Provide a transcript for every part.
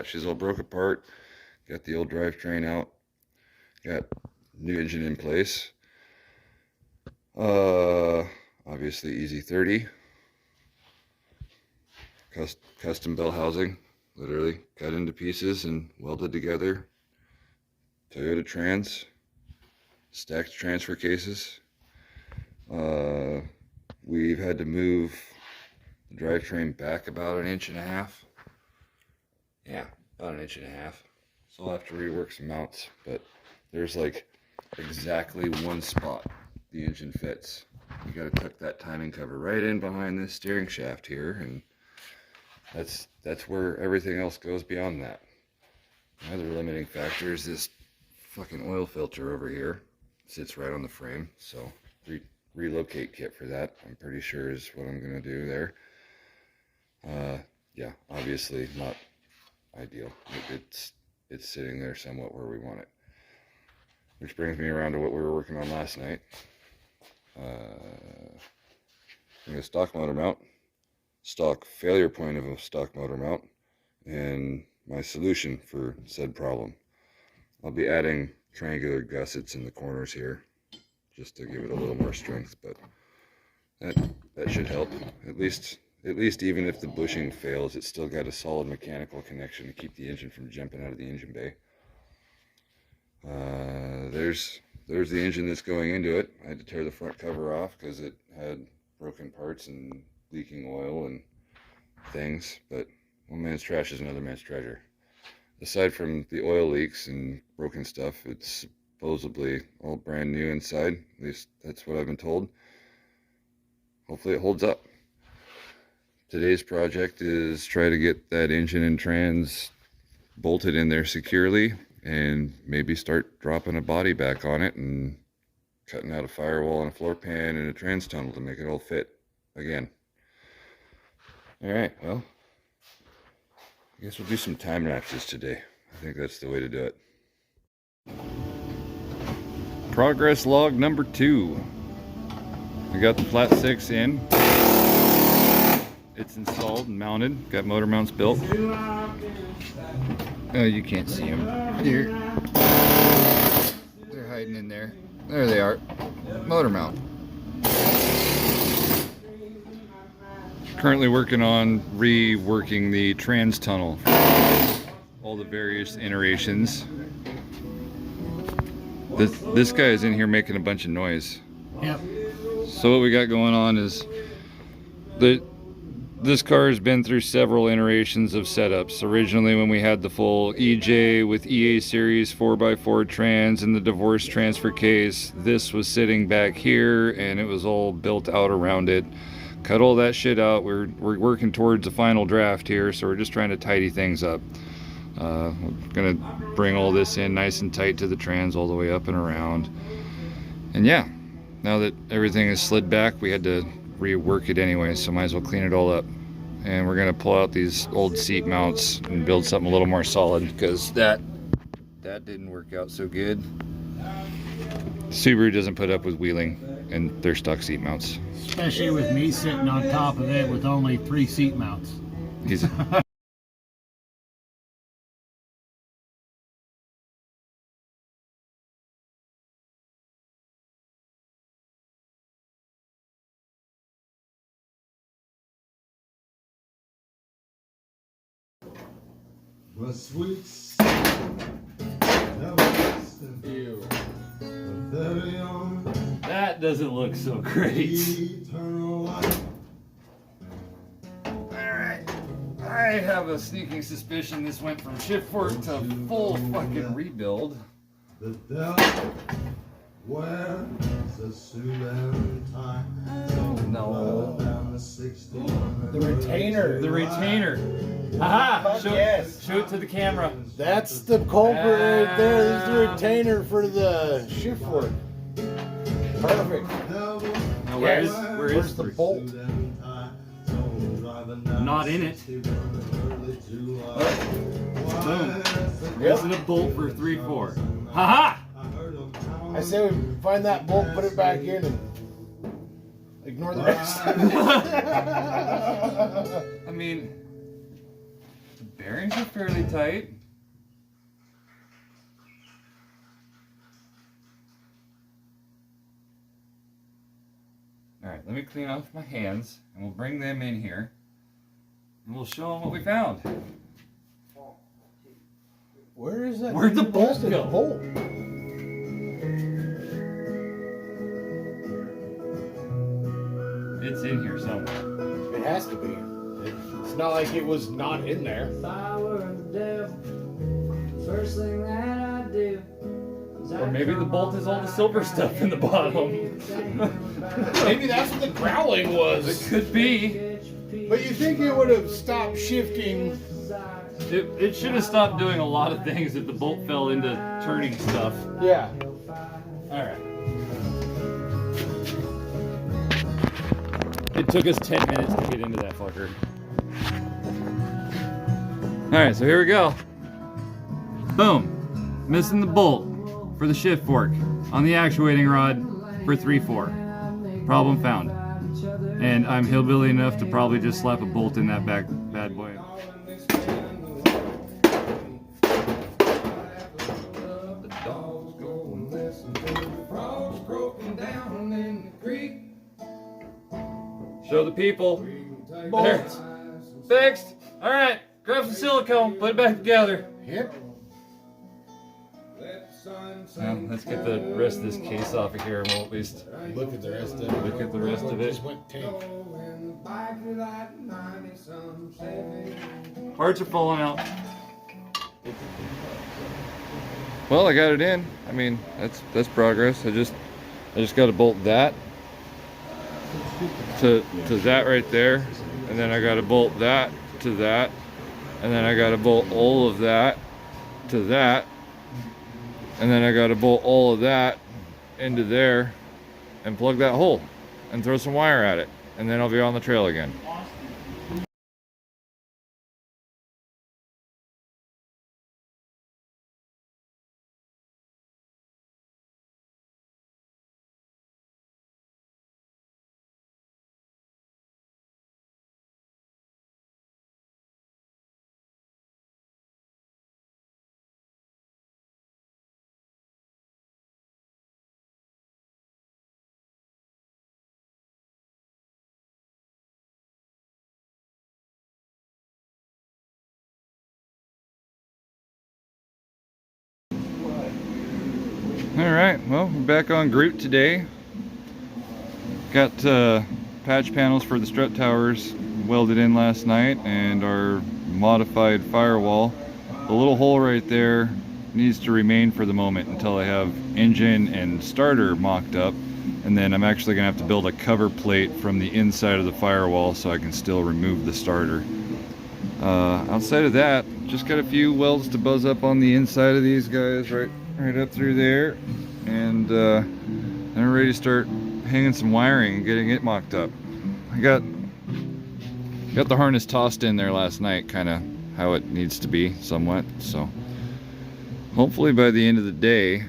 She's all broke apart. Got the old drivetrain out. Got new engine in place. Obviously easy 30. Custom bell housing. Literally cut into pieces and welded together. Toyota Trans. Stacked transfer cases. We've had to move the drivetrain back about 1.5 inches. Yeah, about 1.5 inches. So I'll have to rework some mounts, but there's like exactly one spot the engine fits. You got to tuck that timing cover right in behind this steering shaft here, and that's where everything else goes beyond that. Another limiting factor is this fucking oil filter over here. It sits right on the frame, so relocate kit for that, I'm pretty sure, is what I'm gonna do there. Yeah, obviously not ideal. It's sitting there somewhat where we want it. Which brings me around to what we were working on last night. A stock motor mount, stock failure point of a stock motor mount, and my solution for said problem. I'll be adding triangular gussets in the corners here, just to give it a little more strength, but that should help. At least even if the bushing fails, it's still got a solid mechanical connection to keep the engine from jumping out of the engine bay. There's the engine that's going into it. I had to tear the front cover off because it had broken parts and leaking oil and things, but one man's trash is another man's treasure. Aside from the oil leaks and broken stuff, it's supposedly all brand new inside. At least that's what I've been told. Hopefully it holds up. Today's project is try to get that engine and trans bolted in there securely, and maybe start dropping a body back on it and cutting out a firewall and a floor pan and a trans tunnel to make it all fit again. Alright, well, I guess we'll do some time lapses today. I think that's the way to do it. Progress log number 2. We got the flat 6 in. It's installed and mounted. Got motor mounts built. Oh, you can't see them. Here. They're hiding in there. There they are. Motor mount. Currently working on reworking the trans tunnel. All the various iterations. This guy is in here making a bunch of noise. Yep. So what we got going on is this car has been through several iterations of setups. Originally, when we had the full EJ with EA series 4x4 trans and the divorce transfer case, this was sitting back here and it was all built out around it. Cut all that shit out. We're working towards a final draft here, so we're just trying to tidy things up. We're gonna bring all this in nice and tight to the trans all the way up and around. And yeah, now that everything is slid back, we had to rework it anyway, so might as well clean it all up. And we're gonna pull out these old seat mounts and build something a little more solid, because that didn't work out so good. Subaru doesn't put up with wheeling and their stock seat mounts. Especially with me sitting on top of it with only 3 seat mounts. Was sweet. That doesn't look so great. Alright. I have a sneaking suspicion this went from shift work to full fucking rebuild. The devil wears a suit and tie. No. The retainer. The retainer. Aha! Yes. Show it to the camera. That's the culprit right there. This is the retainer for the shift work. Perfect. Now Where's the bolt? Not in it. Boom. Yep. Isn't a bolt for 3/4. Haha! I say we find that bolt, put it back in, and ignore the rest. I mean, Bearings are fairly tight. Alright, let me clean off my hands and we'll bring them in here and we'll show them what we found. Where is that? Where'd the bolt busted go? bolt? It's in here somewhere. It has to be. It's not like it was not in there. If I were the devil, first thing that I'd do. Or maybe the bolt is all the silver stuff in the bottom. Maybe that's what the growling was. It could be. But you think it would have stopped shifting? It should have stopped doing a lot of things if the bolt fell into turning stuff. Yeah. Alright. It took us 10 minutes to get into that fucker. Alright, so here we go. Boom. Missing the bolt for the shift fork on the actuating rod for 3/4. Problem found. And I'm hillbilly enough to probably just slap a bolt in that back bad boy. Show the people. There. Fixed. Alright, grab some silicone, put it back together. Yep. Now, let's get the rest of this case off of here and we'll at least Look at the rest of it. look at the rest of it. Just went tank. Parts are falling out. Well, I got it in. I mean, that's progress. I just got to bolt that to that right there, and then I got to bolt that to that, and then I got to bolt all of that to that, and then I got to bolt all of that into there and plug that hole and throw some wire at it, and then I'll be on the trail again. Alright, well, we're back on Groot today. Got patch panels for the strut towers welded in last night and our modified firewall. The little hole right there needs to remain for the moment until I have engine and starter mocked up, and then I'm actually going to have to build a cover plate from the inside of the firewall so I can still remove the starter. Outside of that, just got a few welds to buzz up on the inside of these guys right up through there, and then we're ready to start hanging some wiring and getting it mocked up. I got the harness tossed in there last night, kind of how it needs to be somewhat, so hopefully by the end of the day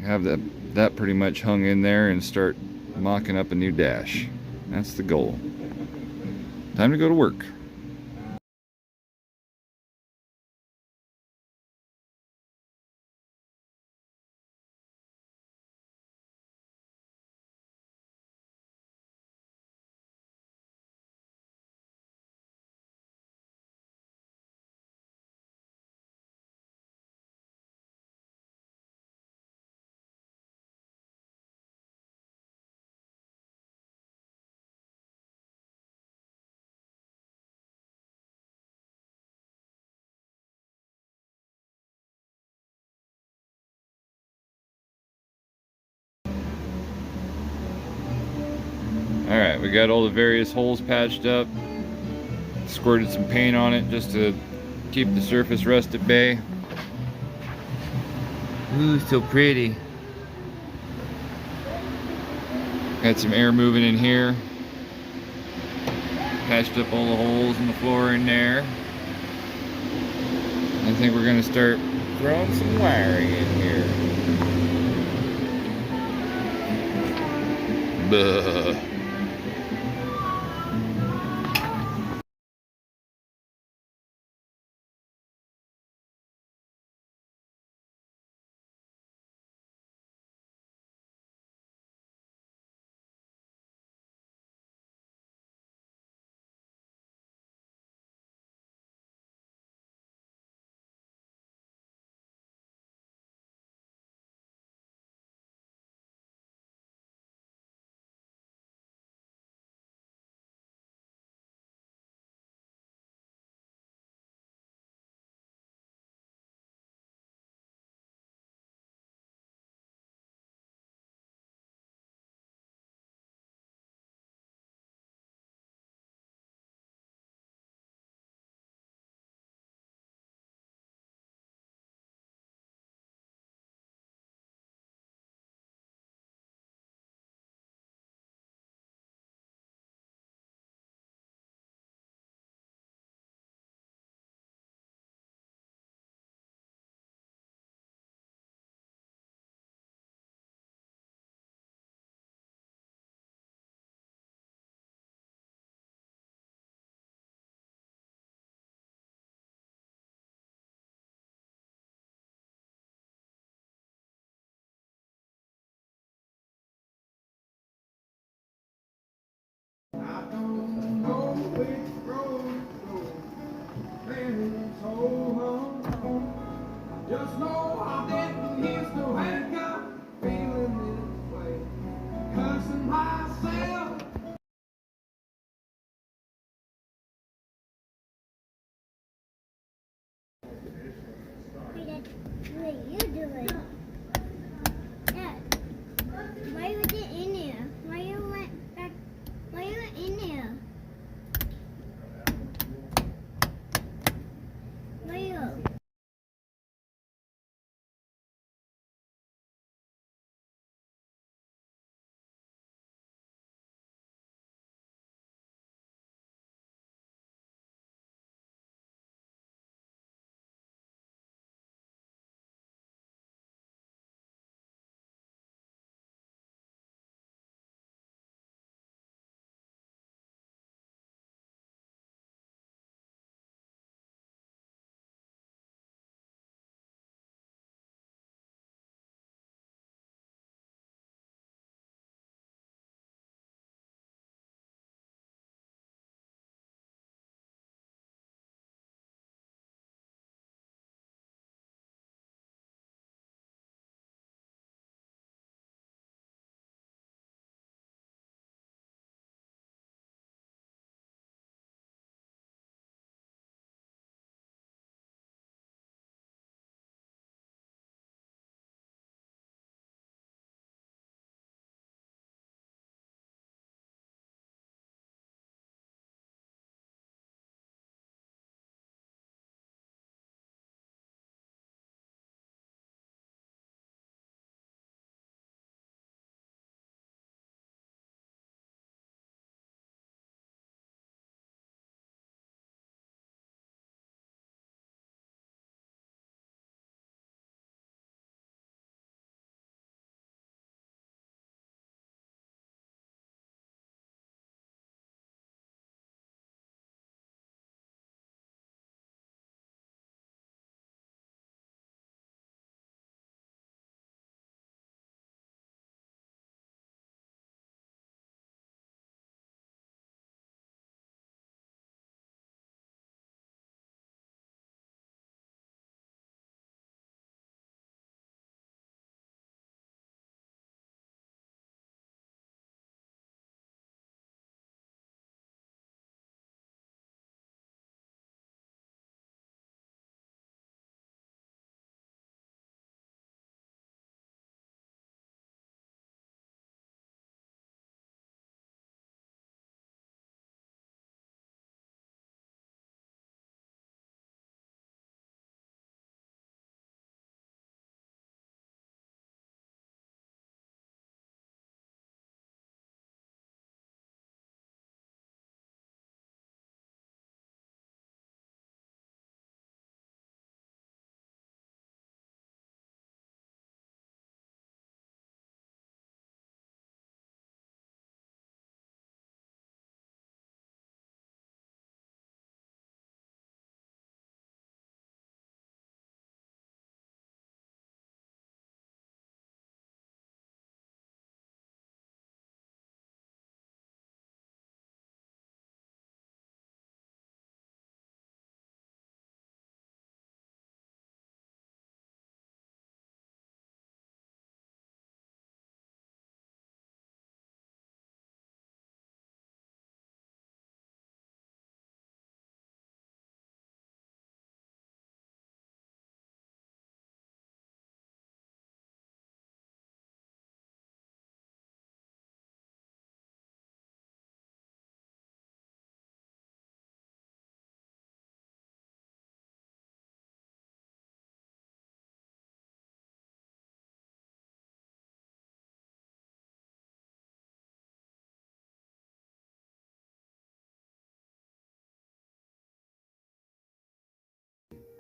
have that pretty much hung in there and start mocking up a new dash. That's the goal. Time to go to work. Alright, we got all the various holes patched up, squirted some paint on it just to keep the surface rust at bay. Ooh, so pretty. Got some air moving in here. Patched up all the holes in the floor in there. I think we're gonna start throwing some wiring in here. Buh.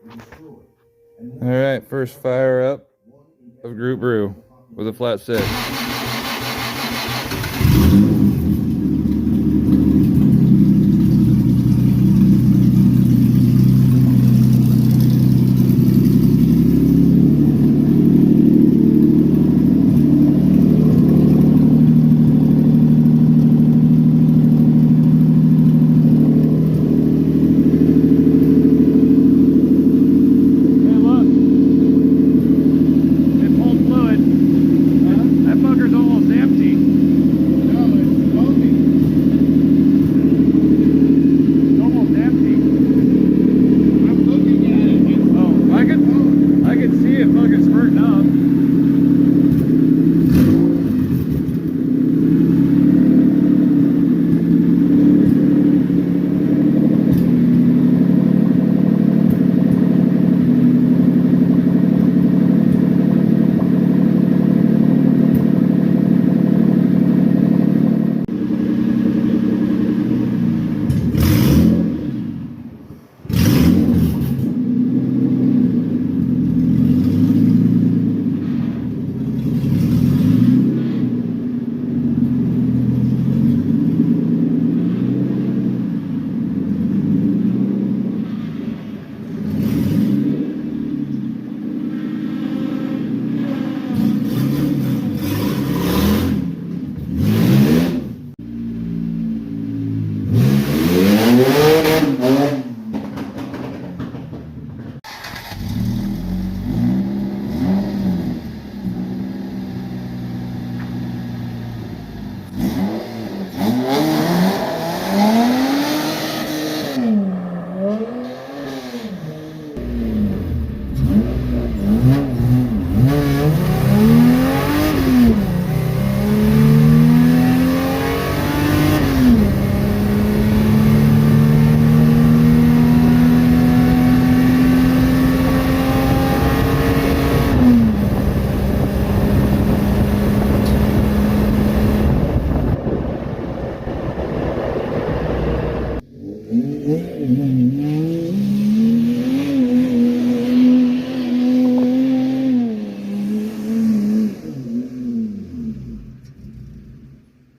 All right, first fire up of Grootbaru with a flat 6.